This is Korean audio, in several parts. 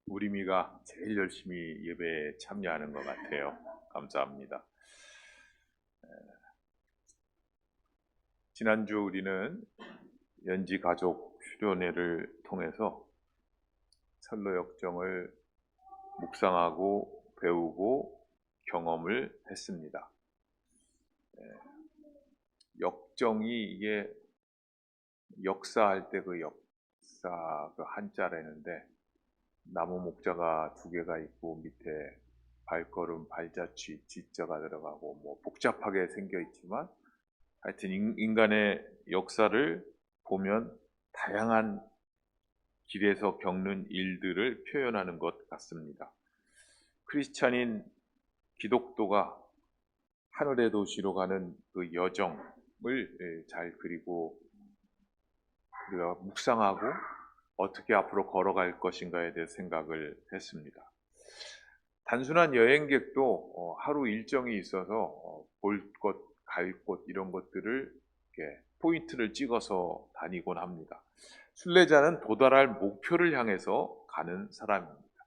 우리 미가 제일 열심히 예배에 참여하는 것 같아요. 감사합니다. 지난주 우리는 연지 가족 수련회를 통해서 철로 역정을 묵상하고 배우고 경험을 했습니다. 역정이 이게 역사할 때 그 역사 그 한자라는데 나무 목자가 두 개가 있고 밑에 발걸음, 발자취, 지자가 들어가고 뭐 복잡하게 생겨 있지만 하여튼 인간의 역사를 보면 다양한 길에서 겪는 일들을 표현하는 것 같습니다. 크리스찬인 기독도가 하늘의 도시로 가는 그 여정을 잘 그리고 우리가 묵상하고 어떻게 앞으로 걸어갈 것인가에 대해 생각을 했습니다. 단순한 여행객도 하루 일정이 있어서 볼 것, 갈 곳 이런 것들을 이렇게 포인트를 찍어서 다니곤 합니다. 순례자는 도달할 목표를 향해서 가는 사람입니다.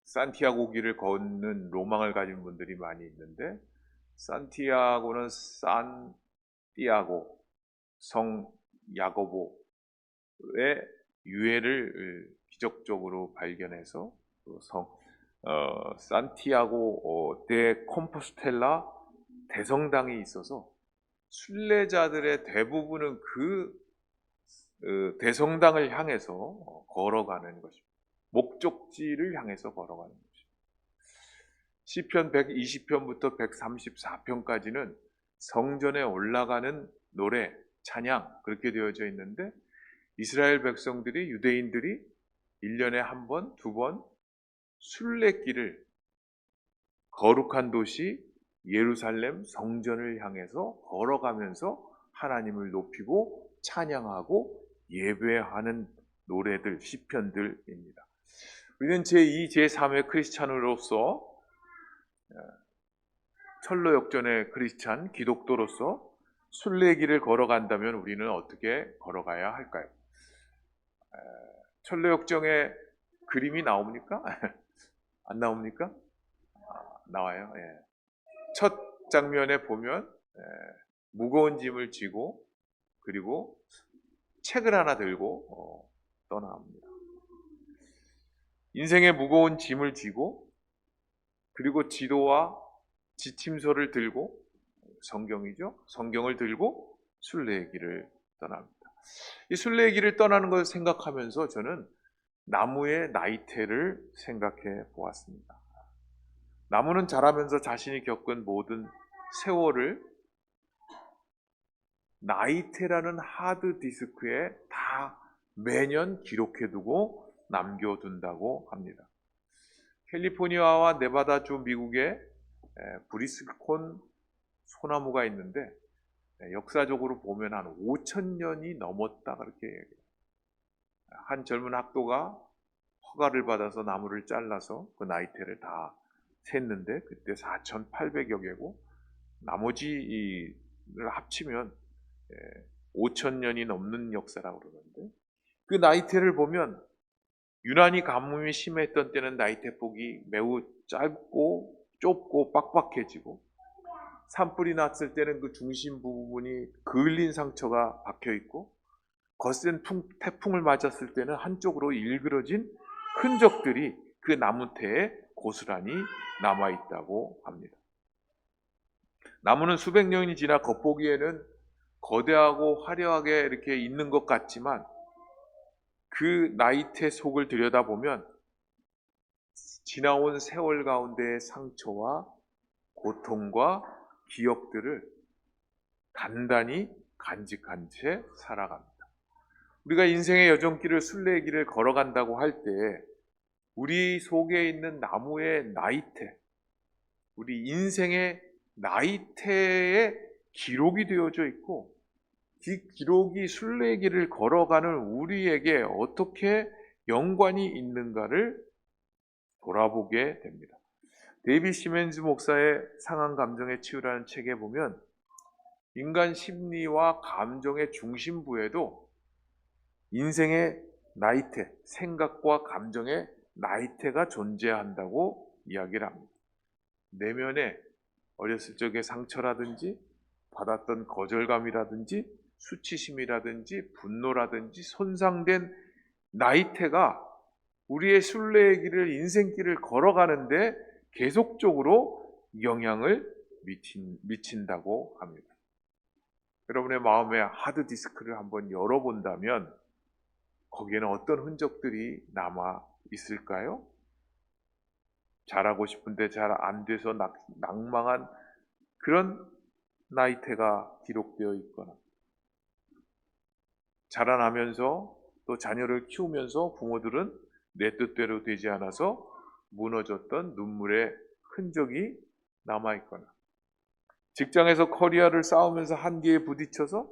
산티아고 길을 걷는 로망을 가진 분들이 많이 있는데 산티아고는 산티아고 성 야고보의 유해를 기적적으로 발견해서 산티아고 데 콤포스텔라 대성당이 있어서 순례자들의 대부분은 그 대성당을 향해서 걸어가는 것입니다. 목적지를 향해서 걸어가는 것입니다. 시편 120편부터 134편까지는 성전에 올라가는 노래, 찬양 그렇게 되어져 있는데 이스라엘 백성들이 유대인들이 1년에 한 번, 두 번 순례길을 거룩한 도시 예루살렘 성전을 향해서 걸어가면서 하나님을 높이고 찬양하고 예배하는 노래들, 시편들입니다. 우리는 제2, 제3의 크리스찬으로서 철로 역전의 크리스찬, 기독도로서 순례길을 걸어간다면 우리는 어떻게 걸어가야 할까요? 철로 역정의 그림이 나옵니까? 안 나옵니까? 나와요. 예. 첫 장면에 보면 무거운 짐을 지고 그리고 책을 하나 들고 떠나옵니다. 인생의 무거운 짐을 지고 그리고 지도와 지침서를 들고 성경이죠. 성경을 들고 순례의 길을 떠납니다. 이 순례의 길을 떠나는 것을 생각하면서 저는 나무의 나이테를 생각해 보았습니다. 나무는 자라면서 자신이 겪은 모든 세월을 나이테라는 하드디스크에 다 매년 기록해두고 남겨둔다고 합니다. 캘리포니아와 네바다주 미국에 브리스콘 소나무가 있는데 역사적으로 보면 한 5,000년이 넘었다 그렇게 얘기해요. 한 젊은 학도가 허가를 받아서 나무를 잘라서 그 나이테를 다 샜는데 그때 4,800여 개고 나머지를 합치면 5,000년이 넘는 역사라고 그러는데 그 나이테를 보면 유난히 가뭄이 심했던 때는 나이테 폭이 매우 짧고 좁고 빡빡해지고 산불이 났을 때는 그 중심 부분이 그을린 상처가 박혀있고 거센 태풍을 맞았을 때는 한쪽으로 일그러진 흔적들이 그 나무테에 고스란히 남아있다고 합니다. 나무는 수백 년이 지나 겉보기에는 거대하고 화려하게 이렇게 있는 것 같지만 그 나이테 속을 들여다보면 지나온 세월 가운데의 상처와 고통과 기억들을 단단히 간직한 채 살아갑니다. 우리가 인생의 여정길을 순례의 길을 걸어간다고 할 때 우리 속에 있는 나무의 나이테, 우리 인생의 나이테에 기록이 되어져 있고 이 기록이 순례의 길을 걸어가는 우리에게 어떻게 연관이 있는가를 돌아보게 됩니다. 데이비 시멘즈 목사의 상한 감정에 치유라는 책에 보면 인간 심리와 감정의 중심부에도 인생의 나이테, 생각과 감정의 나이테가 존재한다고 이야기를 합니다. 내면에 어렸을 적의 상처라든지 받았던 거절감이라든지 수치심이라든지 분노라든지 손상된 나이테가 우리의 순례의 길을, 인생길을 걸어가는데 계속적으로 영향을 미친다고 합니다. 여러분의 마음의 하드디스크를 한번 열어본다면 거기에는 어떤 흔적들이 남아 있을까요? 잘하고 싶은데 잘 안 돼서 낭망한 그런 나이테가 기록되어 있거나, 자라나면서 또 자녀를 키우면서 부모들은 내 뜻대로 되지 않아서 무너졌던 눈물의 흔적이 남아있거나, 직장에서 커리어를 쌓으면서 한계에 부딪혀서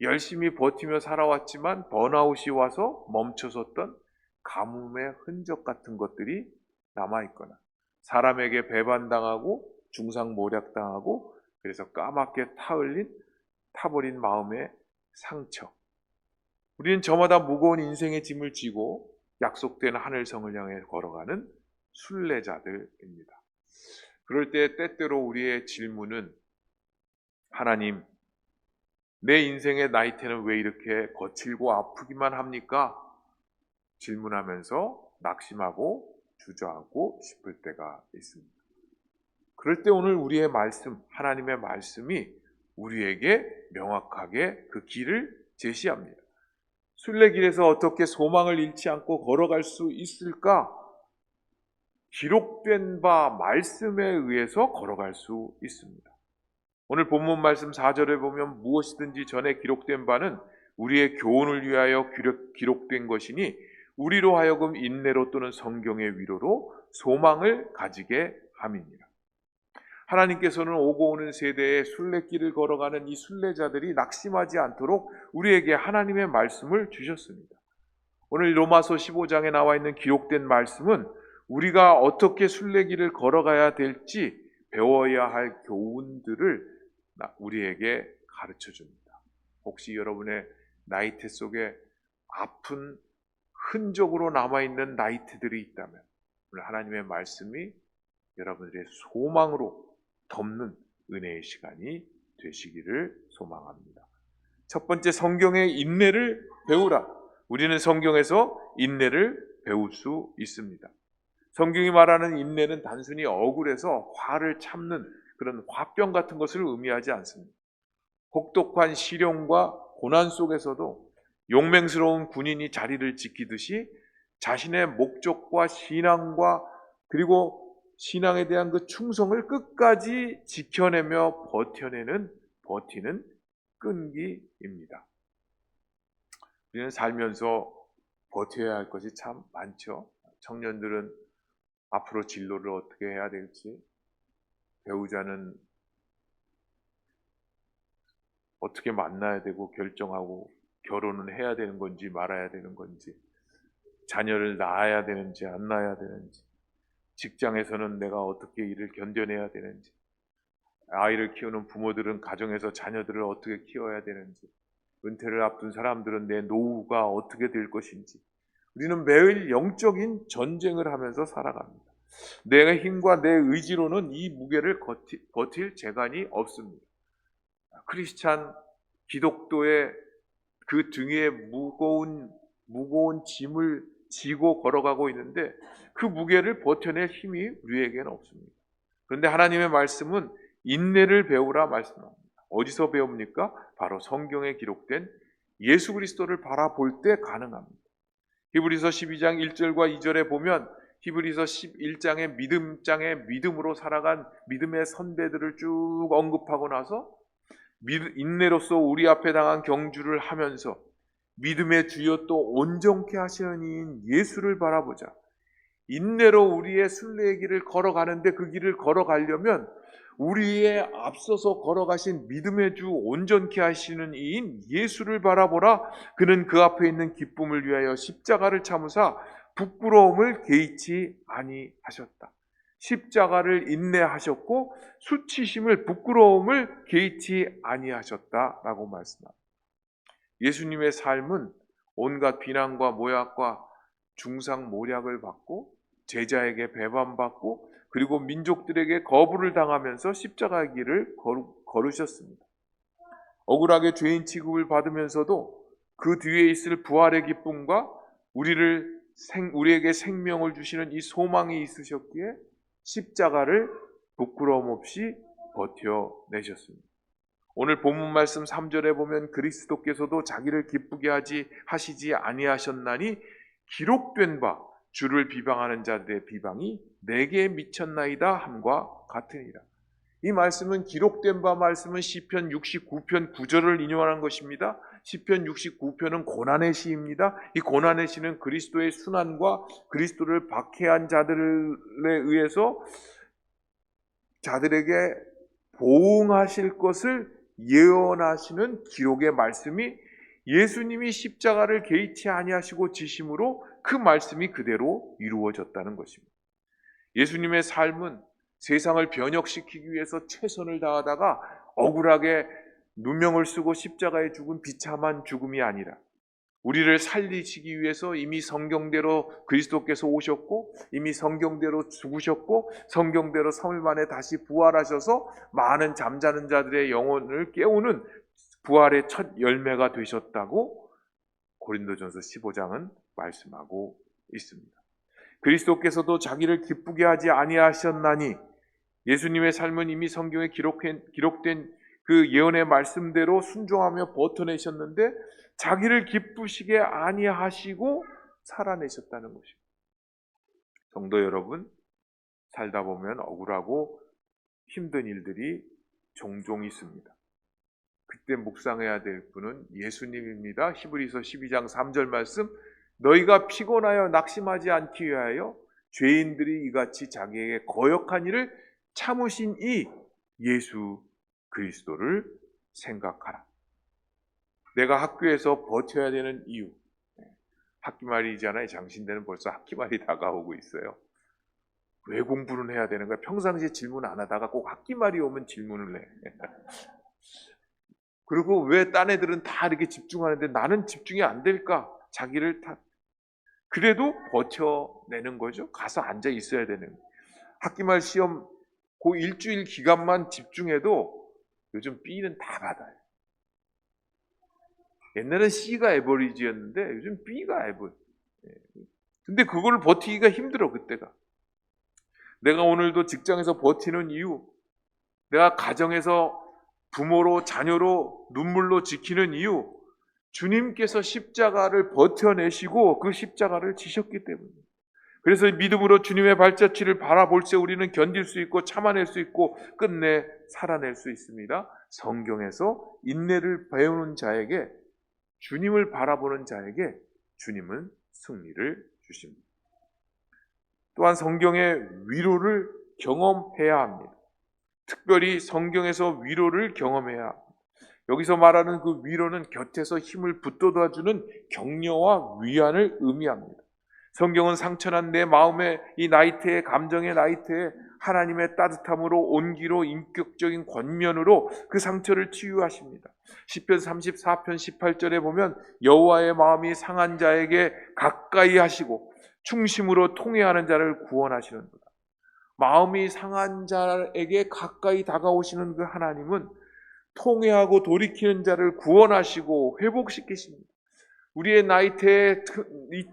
열심히 버티며 살아왔지만 번아웃이 와서 멈춰섰던 가뭄의 흔적 같은 것들이 남아있거나, 사람에게 배반당하고 중상모략당하고 그래서 까맣게 타버린 마음의 상처. 우리는 저마다 무거운 인생의 짐을 지고 약속된 하늘성을 향해 걸어가는 순례자들입니다. 그럴 때 때때로 우리의 질문은, 하나님, 내 인생의 나이테는 왜 이렇게 거칠고 아프기만 합니까? 질문하면서 낙심하고 주저하고 싶을 때가 있습니다. 그럴 때 오늘 우리의 말씀, 하나님의 말씀이 우리에게 명확하게 그 길을 제시합니다. 순례길에서 어떻게 소망을 잃지 않고 걸어갈 수 있을까? 기록된 바 말씀에 의해서 걸어갈 수 있습니다. 오늘 본문 말씀 4절에 보면 무엇이든지 전에 기록된 바는 우리의 교훈을 위하여 기록된 것이니 우리로 하여금 인내로 또는 성경의 위로로 소망을 가지게 함이니라. 하나님께서는 오고 오는 세대의 순례길을 걸어가는 이 순례자들이 낙심하지 않도록 우리에게 하나님의 말씀을 주셨습니다. 오늘 로마서 15장에 나와 있는 기록된 말씀은 우리가 어떻게 순례길을 걸어가야 될지 배워야 할 교훈들을 우리에게 가르쳐 줍니다. 혹시 여러분의 나이테 속에 아픈 흔적으로 남아있는 나이테들이 있다면 오늘 하나님의 말씀이 여러분들의 소망으로 덮는 은혜의 시간이 되시기를 소망합니다. 첫 번째, 성경의 인내를 배우라. 우리는 성경에서 인내를 배울 수 있습니다. 성경이 말하는 인내는 단순히 억울해서 화를 참는 그런 화병 같은 것을 의미하지 않습니다. 혹독한 시련과 고난 속에서도 용맹스러운 군인이 자리를 지키듯이 자신의 목적과 신앙과 그리고 신앙에 대한 그 충성을 끝까지 지켜내며 버티는 끈기입니다. 우리는 살면서 버텨야 할 것이 참 많죠. 청년들은 앞으로 진로를 어떻게 해야 될지, 배우자는 어떻게 만나야 되고 결정하고 결혼은 해야 되는 건지 말아야 되는 건지, 자녀를 낳아야 되는지 안 낳아야 되는지, 직장에서는 내가 어떻게 일을 견뎌내야 되는지, 아이를 키우는 부모들은 가정에서 자녀들을 어떻게 키워야 되는지, 은퇴를 앞둔 사람들은 내 노후가 어떻게 될 것인지, 우리는 매일 영적인 전쟁을 하면서 살아갑니다. 내 힘과 내 의지로는 이 무게를 버틸 재간이 없습니다. 크리스찬 기독도의 그 등에 무거운 짐을 지고 걸어가고 있는데 그 무게를 버텨낼 힘이 우리에게는 없습니다. 그런데 하나님의 말씀은 인내를 배우라 말씀합니다. 어디서 배웁니까? 바로 성경에 기록된 예수 그리스도를 바라볼 때 가능합니다. 히브리서 12장 1절과 2절에 보면 히브리서 11장의 믿음장의 믿음으로 살아간 믿음의 선배들을 쭉 언급하고 나서 인내로서 우리 앞에 당한 경주를 하면서 믿음의 주여 또 온전케 하시는 이인 예수를 바라보자. 인내로 우리의 순례의 길을 걸어가는데 그 길을 걸어가려면 우리의 앞서서 걸어가신 믿음의 주 온전케 하시는 이인 예수를 바라보라. 그는 그 앞에 있는 기쁨을 위하여 십자가를 참으사 부끄러움을 개의치 아니하셨다. 십자가를 인내하셨고 수치심을 부끄러움을 개의치 아니하셨다라고 말씀합니다. 예수님의 삶은 온갖 비난과 모욕과 중상모략을 받고 제자에게 배반받고 그리고 민족들에게 거부를 당하면서 십자가의 길을 걸으셨습니다. 억울하게 죄인 취급을 받으면서도 그 뒤에 있을 부활의 기쁨과 우리에게 생명을 주시는 이 소망이 있으셨기에 십자가를 부끄러움 없이 버텨내셨습니다. 오늘 본문 말씀 3절에 보면 그리스도께서도 자기를 기쁘게 하시지 아니하셨나니 기록된 바 주를 비방하는 자들의 비방이 내게 미쳤나이다 함과 같으니라. 이 말씀은 기록된 바 말씀은 시편 69편 9절을 인용하는 것입니다. 시편 69편은 고난의 시입니다. 이 고난의 시는 그리스도의 순환과 그리스도를 박해한 자들에 의해서 자들에게 보응하실 것을 예언하시는 기록의 말씀이 예수님이 십자가를 개의치 아니하시고 지심으로 그 말씀이 그대로 이루어졌다는 것입니다. 예수님의 삶은 세상을 변혁시키기 위해서 최선을 다하다가 억울하게 누명을 쓰고 십자가에 죽은 비참한 죽음이 아니라 우리를 살리시기 위해서 이미 성경대로 그리스도께서 오셨고 이미 성경대로 죽으셨고 성경대로 3일 만에 다시 부활하셔서 많은 잠자는 자들의 영혼을 깨우는 부활의 첫 열매가 되셨다고 고린도전서 15장은 말씀하고 있습니다. 그리스도께서도 자기를 기쁘게 하지 아니하셨나니 예수님의 삶은 이미 성경에 기록된 그 예언의 말씀대로 순종하며 버텨내셨는데 자기를 기쁘시게 아니하시고 살아내셨다는 것입니다. 성도 여러분, 살다 보면 억울하고 힘든 일들이 종종 있습니다. 그때 묵상해야 될 분은 예수님입니다. 히브리서 12장 3절 말씀, 너희가 피곤하여 낙심하지 않기 위하여 죄인들이 이같이 자기에게 거역한 일을 참으신 이 예수 그리스도를 생각하라. 내가 학교에서 버텨야 되는 이유, 학기말이잖아요. 장신대는 벌써 학기말이 다가오고 있어요. 왜 공부는 해야 되는 거야? 평상시에 질문 안 하다가 꼭 학기말이 오면 질문을 해. 그리고 왜 딴 애들은 다 이렇게 집중하는데 나는 집중이 안 될까? 자기를 다 그래도 버텨내는 거죠. 가서 앉아 있어야 되는. 학기말 시험 그 일주일 기간만 집중해도 요즘 B는 다 받아요. 옛날엔 C가 에버리지였는데 요즘 B가 에버리지. 근데 그걸 버티기가 힘들어 그때가. 내가 오늘도 직장에서 버티는 이유, 내가 가정에서 부모로 자녀로 눈물로 지키는 이유, 주님께서 십자가를 버텨내시고 그 십자가를 지셨기 때문입니다. 그래서 믿음으로 주님의 발자취를 바라볼 때 우리는 견딜 수 있고 참아낼 수 있고 끝내 살아낼 수 있습니다. 성경에서 인내를 배우는 자에게, 주님을 바라보는 자에게 주님은 승리를 주십니다. 또한 성경의 위로를 경험해야 합니다. 특별히 성경에서 위로를 경험해야 합니다. 여기서 말하는 그 위로는 곁에서 힘을 붙돋아주는 격려와 위안을 의미합니다. 성경은 상처난 내 마음의 이 나이테의 감정의 나이테에 하나님의 따뜻함으로 온기로 인격적인 권면으로 그 상처를 치유하십니다. 시편 34편 18절에 보면 여호와의 마음이 상한 자에게 가까이 하시고 충심으로 통회하는 자를 구원하시는도다. 마음이 상한 자에게 가까이 다가오시는 그 하나님은 통회하고 돌이키는 자를 구원하시고 회복시키십니다. 우리의 나이테에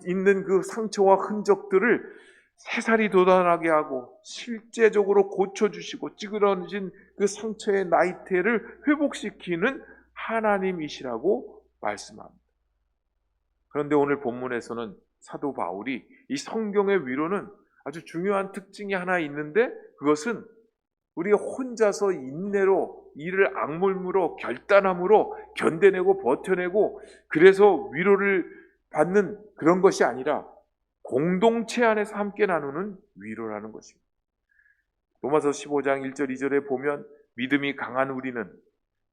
있는 그 상처와 흔적들을 새살이 돋아나게 하고 실제적으로 고쳐주시고 찌그러진 그 상처의 나이테를 회복시키는 하나님이시라고 말씀합니다. 그런데 오늘 본문에서는 사도 바울이 이 성경의 위로는 아주 중요한 특징이 하나 있는데 그것은 우리가 혼자서 인내로 이를 악물므로 결단함으로 견뎌내고 버텨내고 그래서 위로를 받는 그런 것이 아니라 공동체 안에서 함께 나누는 위로라는 것입니다. 로마서 15장 1절 2절에 보면 믿음이 강한 우리는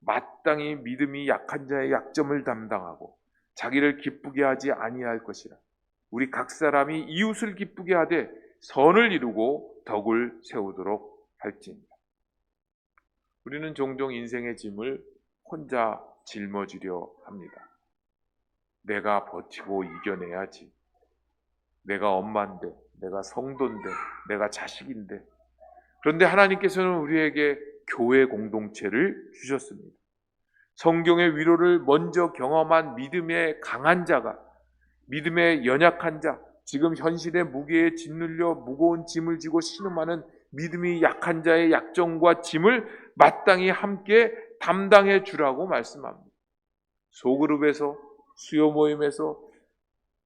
마땅히 믿음이 약한 자의 약점을 담당하고 자기를 기쁘게 하지 아니할 것이라. 우리 각 사람이 이웃을 기쁘게 하되 선을 이루고 덕을 세우도록 할지니라. 우리는 종종 인생의 짐을 혼자 짊어지려 합니다. 내가 버티고 이겨내야지. 내가 엄마인데, 내가 성도인데, 내가 자식인데. 그런데 하나님께서는 우리에게 교회 공동체를 주셨습니다. 성경의 위로를 먼저 경험한 믿음의 강한 자가, 믿음의 연약한 자, 지금 현실의 무게에 짓눌려 무거운 짐을 지고 신음하는 믿음이 약한 자의 약점과 짐을 마땅히 함께 담당해 주라고 말씀합니다. 소그룹에서, 수요 모임에서,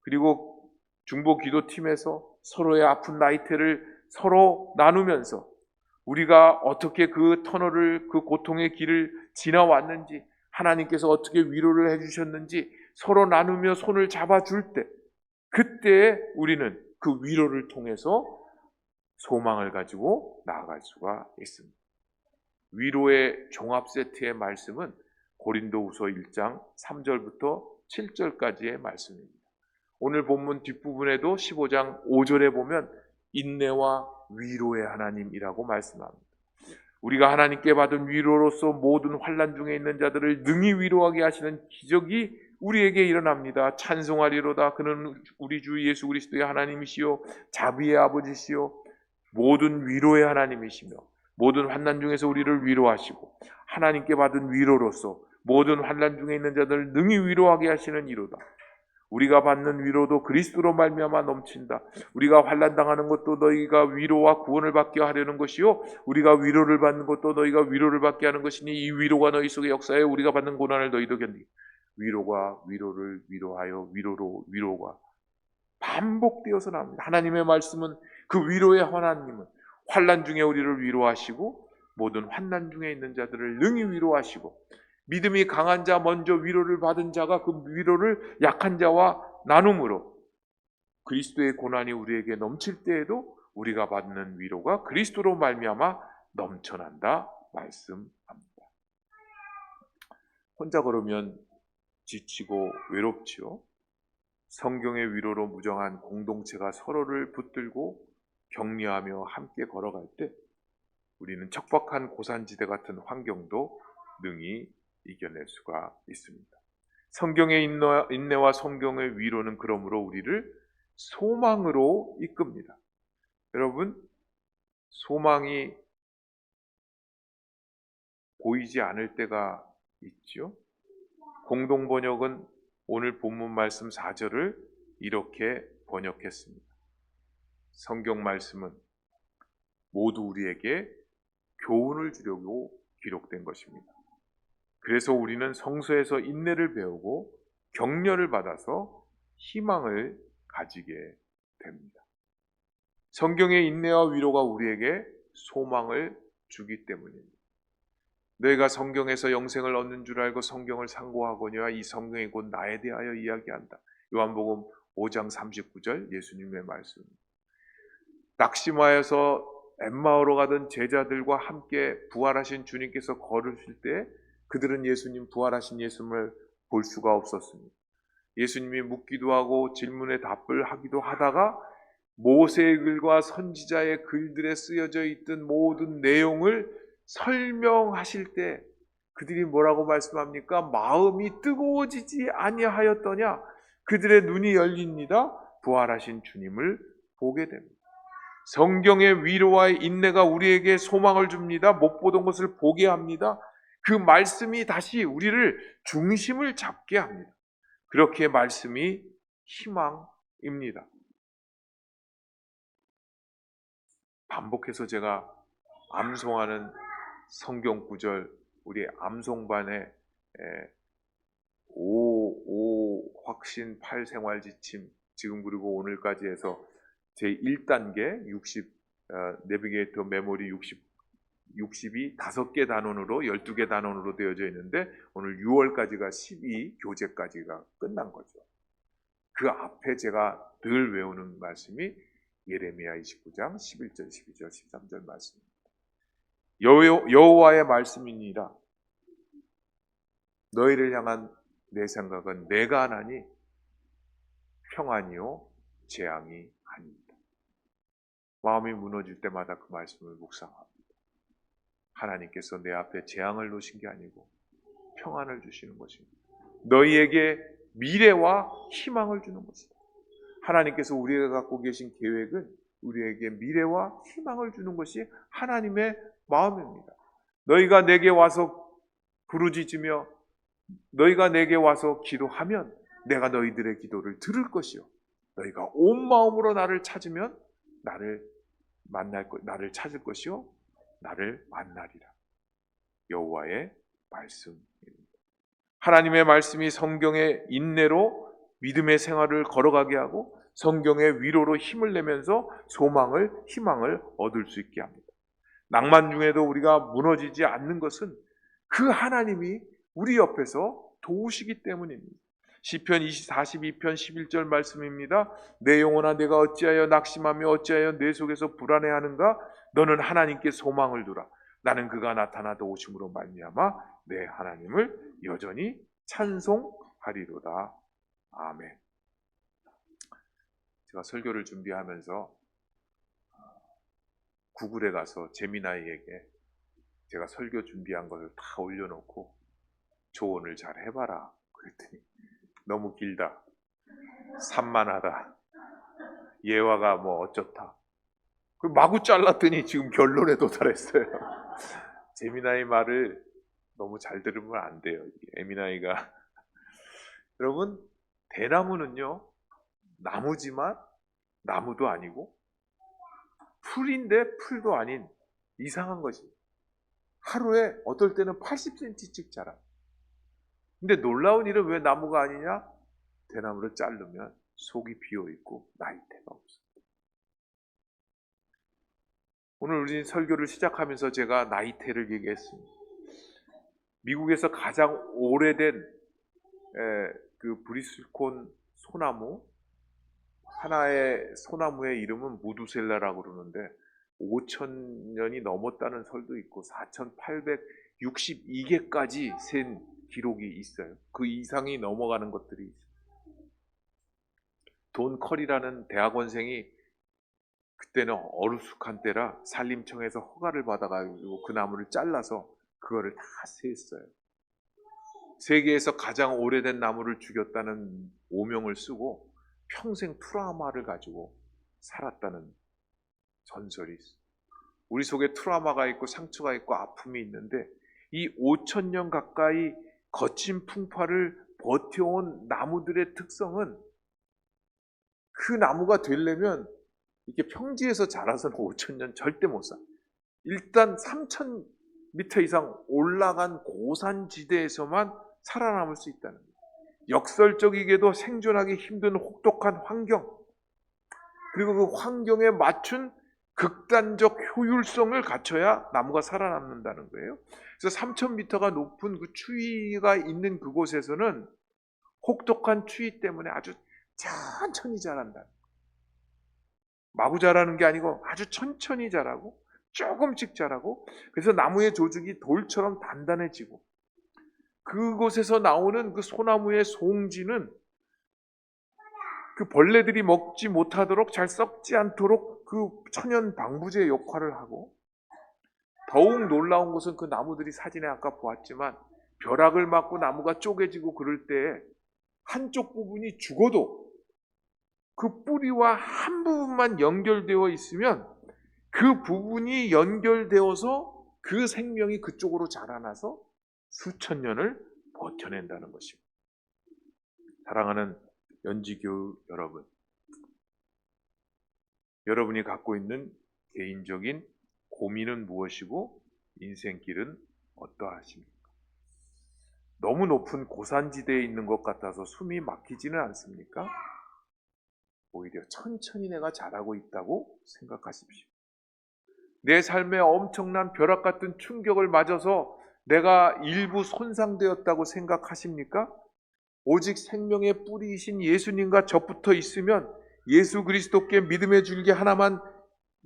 그리고 중보 기도팀에서 서로의 아픈 나이테를 서로 나누면서 우리가 어떻게 그 터널을, 그 고통의 길을 지나왔는지, 하나님께서 어떻게 위로를 해주셨는지 서로 나누며 손을 잡아줄 때, 그때 우리는 그 위로를 통해서 소망을 가지고 나아갈 수가 있습니다. 위로의 종합 세트의 말씀은 고린도후서 1장 3절부터 7절까지의 말씀입니다. 오늘 본문 뒷부분에도 15장 5절에 보면 인내와 위로의 하나님이라고 말씀합니다. 우리가 하나님께 받은 위로로서 모든 환난 중에 있는 자들을 능히 위로하게 하시는 기적이 우리에게 일어납니다. 찬송하리로다. 그는 우리 주 예수 그리스도의 하나님이시요 자비의 아버지시요 모든 위로의 하나님이시며 모든 환난 중에서 우리를 위로하시고 하나님께 받은 위로로서 모든 환난 중에 있는 자들을 능히 위로하게 하시는 이로다. 우리가 받는 위로도 그리스도로 말미암아 넘친다. 우리가 환난 당하는 것도 너희가 위로와 구원을 받게 하려는 것이요 우리가 위로를 받는 것도 너희가 위로를 받게 하는 것이니 이 위로가 너희 속에 역사하여 우리가 받는 고난을 너희도 견디. 위로가 위로를 위로하여 위로로 위로가 반복되어서 나옵니다. 하나님의 말씀은 그 위로의 하나님은 환난 중에 우리를 위로하시고 모든 환난 중에 있는 자들을 능히 위로하시고 믿음이 강한 자 먼저 위로를 받은 자가 그 위로를 약한 자와 나눔으로 그리스도의 고난이 우리에게 넘칠 때에도 우리가 받는 위로가 그리스도로 말미암아 넘쳐난다 말씀합니다. 혼자 걸으면 지치고 외롭지요. 성경의 위로로 무정한 공동체가 서로를 붙들고 격려하며 함께 걸어갈 때 우리는 척박한 고산지대 같은 환경도 능히 이겨낼 수가 있습니다. 성경의 인내와 성경의 위로는 그러므로 우리를 소망으로 이끕니다. 여러분, 소망이 보이지 않을 때가 있죠. 공동번역은 오늘 본문 말씀 4절을 이렇게 번역했습니다. 성경 말씀은 모두 우리에게 교훈을 주려고 기록된 것입니다. 그래서 우리는 성서에서 인내를 배우고 격려를 받아서 희망을 가지게 됩니다. 성경의 인내와 위로가 우리에게 소망을 주기 때문입니다. 너희가 성경에서 영생을 얻는 줄 알고 성경을 상고하거니와 이 성경이 곧 나에 대하여 이야기한다. 요한복음 5장 39절 예수님의 말씀. 낙심하여서 엠마오로 가던 제자들과 함께 부활하신 주님께서 걸으실 때 그들은 예수님, 부활하신 예수님을 볼 수가 없었습니다. 예수님이 묻기도 하고 질문에 답을 하기도 하다가 모세의 글과 선지자의 글들에 쓰여져 있던 모든 내용을 설명하실 때 그들이 뭐라고 말씀합니까? 마음이 뜨거워지지 아니하였더냐? 그들의 눈이 열립니다. 부활하신 주님을 보게 됩니다. 성경의 위로와 인내가 우리에게 소망을 줍니다. 못 보던 것을 보게 합니다. 그 말씀이 다시 우리를 중심을 잡게 합니다. 그렇게 말씀이 희망입니다. 반복해서 제가 암송하는 성경 구절, 우리 암송반의 5 확신 8 생활 지침, 지금 그리고 오늘까지 해서 제 1단계 60 내비게이터 메모리 60이 5개 단원으로 12개 단원으로 되어져 있는데 오늘 6월까지가 12 교재까지가 끝난 거죠. 그 앞에 제가 늘 외우는 말씀이 예레미야 29장 11절, 12절, 13절 말씀입니다. 여호와의 말씀이니라. 너희를 향한 내 생각은 내가 하나니 평안이요 재앙이 아닙니다. 마음이 무너질 때마다 그 말씀을 묵상합니다. 하나님께서 내 앞에 재앙을 놓으신 게 아니고 평안을 주시는 것입니다. 너희에게 미래와 희망을 주는 것이다. 하나님께서 우리가 갖고 계신 계획은 우리에게 미래와 희망을 주는 것이 하나님의 마음입니다. 너희가 내게 와서 부르짖으며 너희가 내게 와서 기도하면 내가 너희들의 기도를 들을 것이요 너희가 온 마음으로 나를 찾으면 나를 찾을 것이요 나를 만나리라. 여호와의 말씀입니다. 하나님의 말씀이 성경의 인내로 믿음의 생활을 걸어가게 하고 성경의 위로로 힘을 내면서 소망을, 희망을 얻을 수 있게 합니다. 낭만 중에도 우리가 무너지지 않는 것은 그 하나님이 우리 옆에서 도우시기 때문입니다. 시편 42편 11절 말씀입니다. 내 영혼아 내가 어찌하여 낙심하며 어찌하여 내 속에서 불안해하는가? 너는 하나님께 소망을 두라. 나는 그가 나타나 도우심으로 말미암아 내 하나님을 여전히 찬송하리로다. 아멘. 제가 설교를 준비하면서 구글에 가서 제미나이에게 제가 설교 준비한 것을 다 올려놓고 조언을 잘 해봐라 그랬더니 너무 길다, 산만하다, 예화가 뭐 어쩌다, 마구 잘랐더니 지금 결론에 도달했어요. 제미나이 말을 너무 잘 들으면 안 돼요. 에미나이가 여러분, 대나무는요 나무지만 나무도 아니고 풀인데 풀도 아닌 이상한 것이 하루에 어떨 때는 80cm씩 자라. 근데 놀라운 일은 왜 나무가 아니냐? 대나무를 자르면 속이 비어있고 나이테가 없어요. 오늘 우리 설교를 시작하면서 제가 나이테를 얘기했습니다. 미국에서 가장 오래된 그 브리스콘 소나무, 하나의 소나무의 이름은 무두셀라라고 그러는데 5,000년이 넘었다는 설도 있고 4,862개까지 센 기록이 있어요. 그 이상이 넘어가는 것들이 있어요. 돈 커리라는 대학원생이 그때는 어루숙한 때라 산림청에서 허가를 받아가지고 그 나무를 잘라서 그거를 다 세했어요. 세계에서 가장 오래된 나무를 죽였다는 오명을 쓰고 평생 트라우마를 가지고 살았다는 전설이 있어요. 우리 속에 트라우마가 있고 상처가 있고 아픔이 있는데 이 5,000년 가까이 거친 풍파를 버텨온 나무들의 특성은 그 나무가 되려면 이렇게 평지에서 자라서는 5,000년 절대 못 사. 일단 3,000m 이상 올라간 고산지대에서만 살아남을 수 있다는 거예요. 역설적이게도 생존하기 힘든 혹독한 환경, 그리고 그 환경에 맞춘 극단적 효율성을 갖춰야 나무가 살아남는다는 거예요. 그래서 3,000m가 높은 그 추위가 있는 그곳에서는 혹독한 추위 때문에 아주 천천히 자란다. 마구 자라는 게 아니고 아주 천천히 자라고 조금씩 자라고, 그래서 나무의 조직이 돌처럼 단단해지고 그곳에서 나오는 그 소나무의 송지는 그 벌레들이 먹지 못하도록 잘 썩지 않도록 그 천연 방부제 역할을 하고, 더욱 놀라운 것은 그 나무들이 사진에 아까 보았지만 벼락을 맞고 나무가 쪼개지고 그럴 때 한쪽 부분이 죽어도 그 뿌리와 한 부분만 연결되어 있으면 그 부분이 연결되어서 그 생명이 그쪽으로 자라나서 수천 년을 버텨낸다는 것입니다. 사랑하는 연지교우 여러분, 여러분이 갖고 있는 개인적인 고민은 무엇이고 인생길은 어떠하십니까? 너무 높은 고산지대에 있는 것 같아서 숨이 막히지는 않습니까? 오히려 천천히 내가 자라고 있다고 생각하십시오. 내 삶에 엄청난 벼락 같은 충격을 맞아서 내가 일부 손상되었다고 생각하십니까? 오직 생명의 뿌리이신 예수님과 접붙어 있으면, 예수 그리스도께 믿음의 줄기 하나만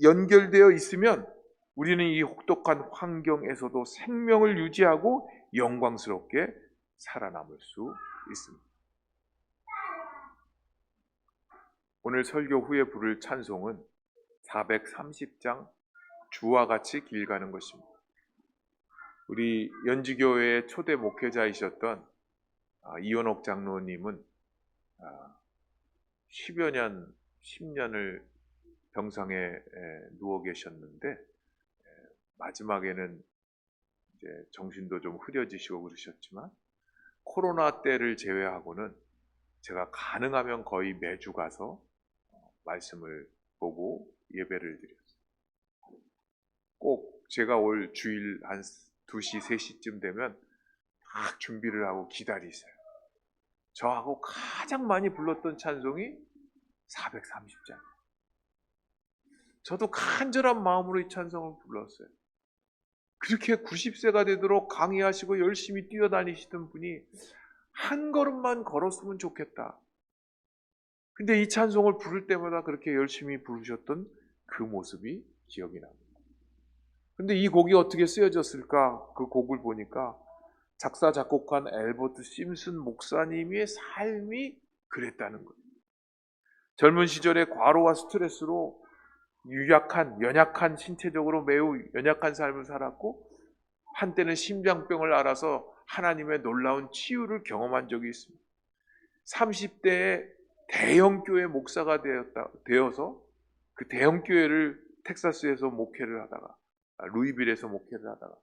연결되어 있으면 우리는 이 혹독한 환경에서도 생명을 유지하고 영광스럽게 살아남을 수 있습니다. 오늘 설교 후에 부를 찬송은 430장 주와 같이 길 가는 것입니다. 우리 연지교회의 초대 목회자이셨던 이원옥 장로님은 10여 년, 10년을 병상에 누워 계셨는데 마지막에는 이제 정신도 좀 흐려지시고 그러셨지만 코로나 때를 제외하고는 제가 가능하면 거의 매주 가서 말씀을 보고 예배를 드렸어요. 꼭 제가 올 주일 한 2시, 3시쯤 되면 막 준비를 하고 기다리세요. 저하고 가장 많이 불렀던 찬송이 430장. 저도 간절한 마음으로 이 찬송을 불렀어요. 그렇게 90세가 되도록 강의하시고 열심히 뛰어다니시던 분이 한 걸음만 걸었으면 좋겠다. 근데 이 찬송을 부를 때마다 그렇게 열심히 부르셨던 그 모습이 기억이 납니다. 근데 이 곡이 어떻게 쓰여졌을까? 그 곡을 보니까 작사 작곡한 엘버트 심슨 목사님의 삶이 그랬다는 거예요. 젊은 시절에 과로와 스트레스로 연약한 신체적으로 매우 연약한 삶을 살았고 한때는 심장병을 앓아서 하나님의 놀라운 치유를 경험한 적이 있습니다. 30대에 대형교회 목사가 되어서 그 대형교회를 텍사스에서 목회를 하다가 루이빌에서 목회를 하다가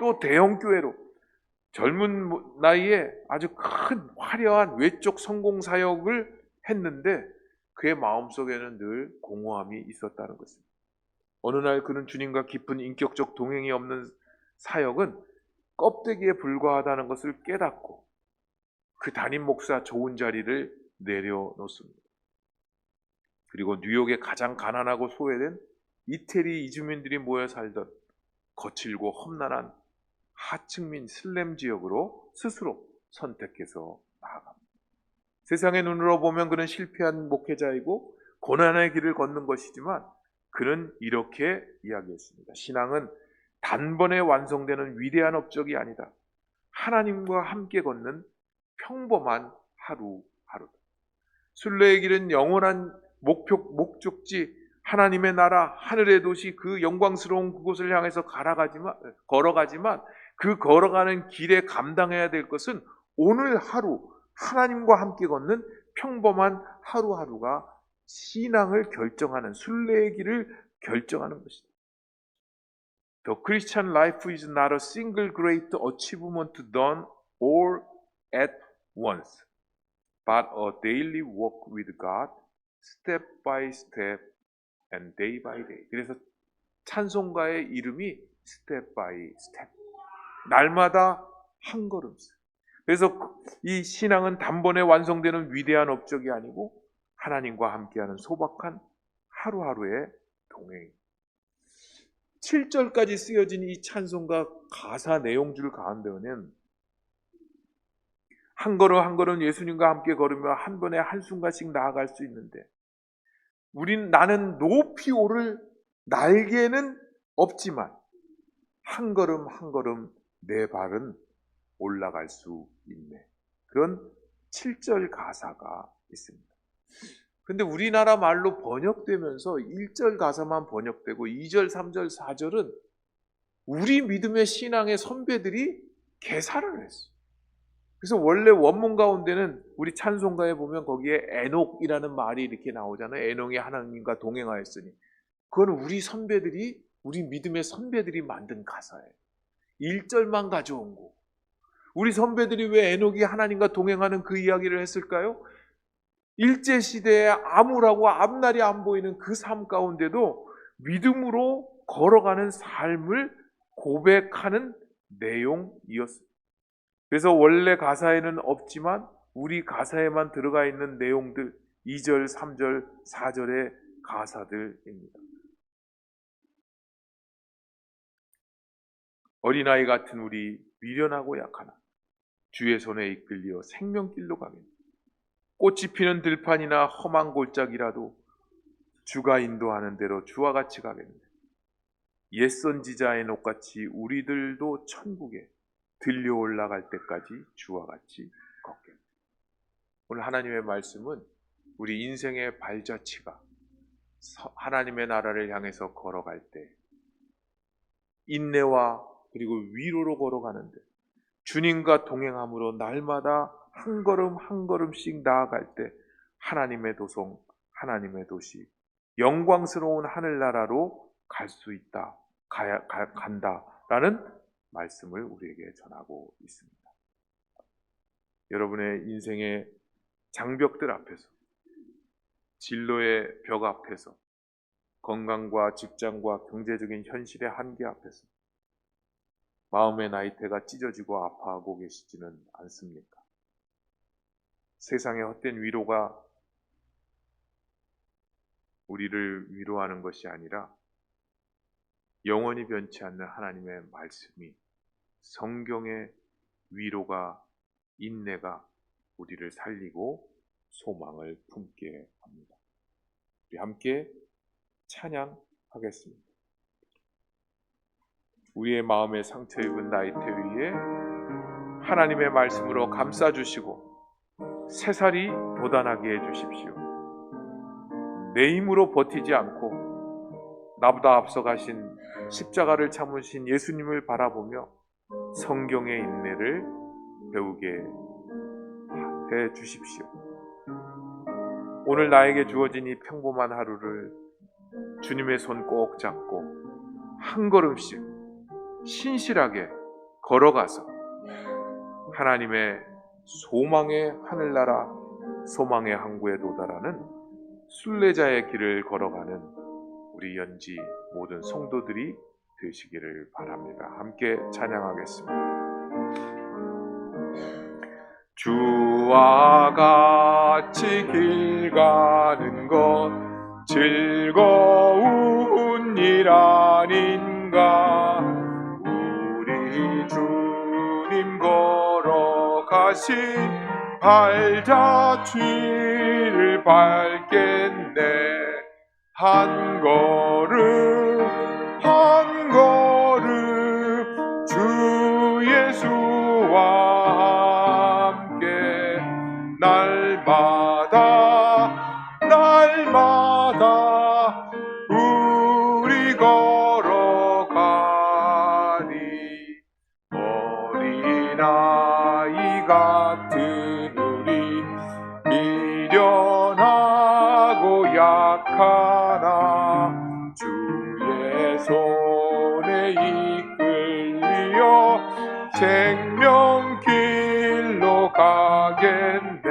또 대형교회로 젊은 나이에 아주 큰 화려한 외적 성공 사역을 했는데 그의 마음속에는 늘 공허함이 있었다는 것입니다. 어느 날 그는 주님과 깊은 인격적 동행이 없는 사역은 껍데기에 불과하다는 것을 깨닫고 그 담임 목사 좋은 자리를 내려놓습니다. 그리고 뉴욕의 가장 가난하고 소외된 이태리 이주민들이 모여 살던 거칠고 험난한 하층민 슬렘 지역으로 스스로 선택해서 나아갑니다. 세상의 눈으로 보면 그는 실패한 목회자이고 고난의 길을 걷는 것이지만 그는 이렇게 이야기했습니다. 신앙은 단번에 완성되는 위대한 업적이 아니다. 하나님과 함께 걷는 평범한 하루하루. 순례의 길은 영원한 목적지 하나님의 나라 하늘의 도시 그 영광스러운 그곳을 향해서 걸어가지만 그 걸어가는 길에 감당해야 될 것은 오늘 하루 하나님과 함께 걷는 평범한 하루하루가 신앙을 결정하는 순례의 길을 결정하는 것이다. The Christian life is not a single great achievement done all at once, but a daily walk with God, step by step and day by day. 그래서 찬송가의 이름이 step by step. 날마다 한 걸음씩. 그래서 이 신앙은 단번에 완성되는 위대한 업적이 아니고 하나님과 함께하는 소박한 하루하루의 동행. 7절까지 쓰여진 이 찬송가 가사 내용줄 가운데는 한 걸음 한 걸음 예수님과 함께 걸으며 한 번에 한순간씩 나아갈 수 있는데 나는 높이 오를 날개는 없지만 한 걸음 한 걸음 내 발은 올라갈 수 있네. 그런 7절 가사가 있습니다. 근데 우리나라 말로 번역되면서 1절 가사만 번역되고 2절, 3절, 4절은 우리 믿음의 신앙의 선배들이 개사를 했어요. 그래서 원래 원문 가운데는 우리 찬송가에 보면 거기에 에녹이라는 말이 이렇게 나오잖아요. 에녹이 하나님과 동행하였으니. 그건 우리 믿음의 선배들이 만든 가사예요. 1절만 가져온 거. 우리 선배들이 왜 에녹이 하나님과 동행하는 그 이야기를 했을까요? 일제시대에 암울하고 앞날이 안 보이는 그 삶 가운데도 믿음으로 걸어가는 삶을 고백하는 내용이었습니다. 그래서 원래 가사에는 없지만 우리 가사에만 들어가 있는 내용들 2절, 3절, 4절의 가사들입니다. 어린아이 같은 우리 미련하고 약하나 주의 손에 이끌려 생명길로 가겠네. 꽃이 피는 들판이나 험한 골짜기라도 주가 인도하는 대로 주와 같이 가겠네. 옛 선지자의 녹같이 우리들도 천국에 들려 올라갈 때까지 주와 같이 걷겠네. 오늘 하나님의 말씀은 우리 인생의 발자취가 하나님의 나라를 향해서 걸어갈 때 인내와 그리고 위로로 걸어가는데 주님과 동행함으로 날마다 한 걸음 한 걸음씩 나아갈 때 하나님의 도성, 하나님의 도시, 영광스러운 하늘나라로 갈 수 있다, 간다라는 말씀을 우리에게 전하고 있습니다. 여러분의 인생의 장벽들 앞에서, 진로의 벽 앞에서, 건강과 직장과 경제적인 현실의 한계 앞에서 마음의 나이테가 찢어지고 아파하고 계시지는 않습니까? 세상의 헛된 위로가 우리를 위로하는 것이 아니라 영원히 변치 않는 하나님의 말씀이, 성경의 위로가, 인내가 우리를 살리고 소망을 품게 합니다. 우리 함께 찬양하겠습니다. 우리의 마음에 상처 입은 나이테 위에 하나님의 말씀으로 감싸주시고 새살이 돋아나게 해주십시오. 내 힘으로 버티지 않고 나보다 앞서가신 십자가를 참으신 예수님을 바라보며 성경의 인내를 배우게 해주십시오. 오늘 나에게 주어진 이 평범한 하루를 주님의 손 꼭 잡고 한 걸음씩 신실하게 걸어가서 하나님의 소망의 하늘나라, 소망의 항구에 도달하는 순례자의 길을 걸어가는 우리 연지 모든 성도들이 되시기를 바랍니다. 함께 찬양하겠습니다. 주와 같이 길 가는 것 즐거운 일 아닌가. 우리 주님 걸어가신 발자취를 밟겠네. 한 걸음 한 걸음 주 예수와 함께 날마다 우리 걸어가리. 어린아이 같은 우리 미련하고 약하나 주의 손에 이끌려 생명길로 가겠네.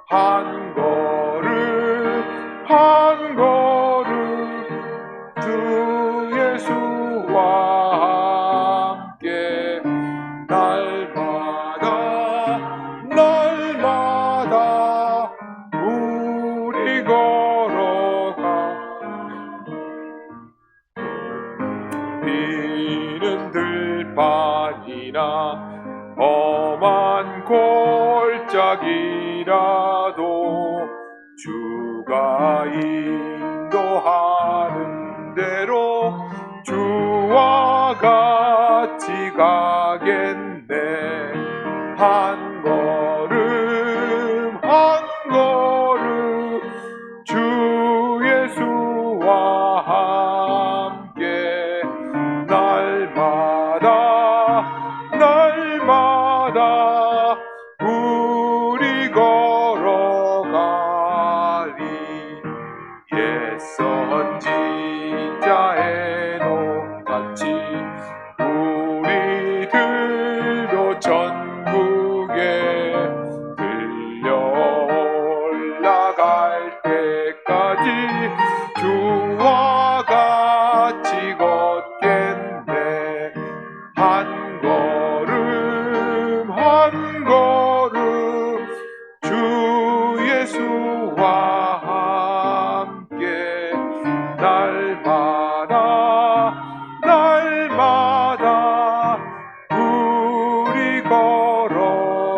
한 걸음 한 걸음 주 예수와 함께 날마다 우리 걸어가. 비는 들판이나 험한 골짜기라도 주가 인도하는 대로 주와 같이 가겠네. 한 걸음 한 걸음 주 예수와 함께 날마다 우리 걸어가리. 옛 선지자 에녹같이 우리들도 전국에 들려 올라갈 때까지 주와 같이 걷겠네. 한 걸음 한 걸음 주 예수와 함께 날마다 우리 걸어가리.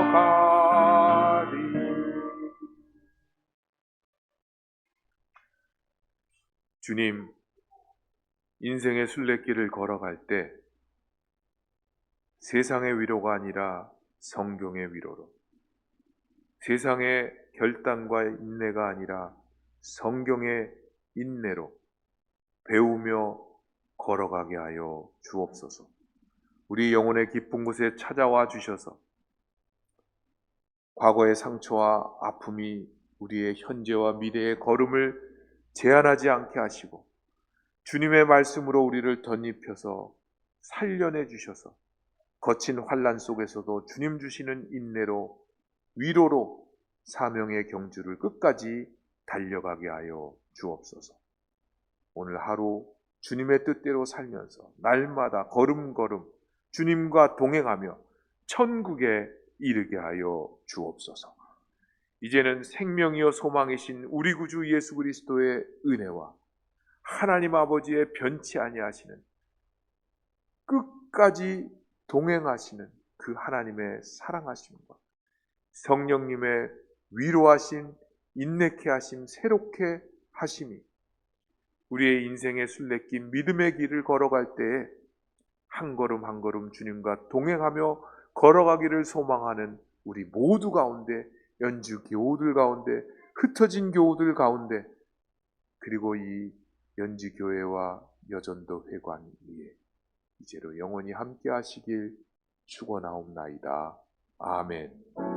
주님, 인생의 순례길을 걸어갈 때 세상의 위로가 아니라 성경의 위로로, 세상의 결단과 인내가 아니라 성경의 인내로 배우며 걸어가게 하여 주옵소서. 우리 영혼의 깊은 곳에 찾아와 주셔서 과거의 상처와 아픔이 우리의 현재와 미래의 걸음을 제한하지 않게 하시고 주님의 말씀으로 우리를 덧입혀서 살려내 주셔서 거친 환난 속에서도 주님 주시는 인내로 위로로 사명의 경주를 끝까지 달려가게 하여 주옵소서. 오늘 하루 주님의 뜻대로 살면서 날마다 걸음걸음 주님과 동행하며 천국에 이르게 하여 주옵소서. 이제는 생명이요 소망이신 우리 구주 예수 그리스도의 은혜와 하나님 아버지의 변치 아니하시는 끝까지 동행하시는 그 하나님의 사랑하심과 성령님의 위로하심, 인내케 하심, 새롭게 하심이 우리의 인생의 순례길 믿음의 길을 걸어갈 때에 한 걸음 한 걸음 주님과 동행하며 걸어가기를 소망하는 우리 모두 가운데, 연주 교우들 가운데, 흩어진 교우들 가운데, 그리고 이 연주 교회와 여전도 회관 위에 이제로 영원히 함께 하시길 축원하옵나이다. 아멘.